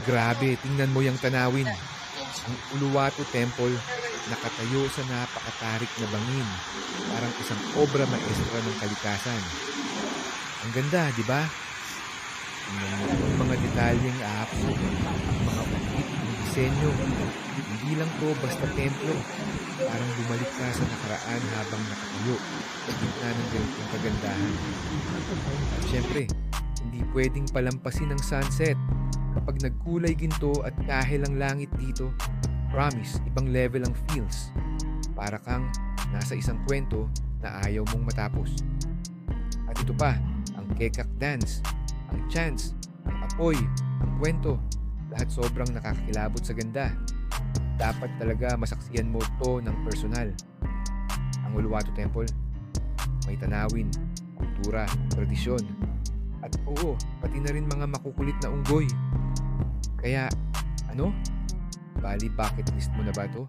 Grabe, tingnan mo yung tanawin. Ang Uluwatu Temple, nakatayo sa napakatarik na bangin. Parang isang obra maestra ng kalikasan. Ang ganda, di ba? Tingnan mo yung mga detalyeng aapo, ang mga ukit ng disenyo. Hindi lang to basta templo. Parang bumalik ka sa nakaraan habang nakatayo sa gitna ng ganitong kagandahan. At syempre, hindi pwedeng palampasin ang sunset. Kapag nagkulay ginto at kahel ang langit dito, promise, ibang level ang feels. Para kang nasa isang kwento na ayaw mong matapos. At ito pa, ang kekak dance, ang chants, ang apoy, ang kwento, lahat sobrang nakakakilabot sa ganda. Dapat talaga masaksiyan mo to ng personal. Ang Uluwatu Temple, may tanawin, kultura, tradisyon, at oo, pati na rin mga makukulit na unggoy. Kaya, ano? Bali bucket list mo na ba to?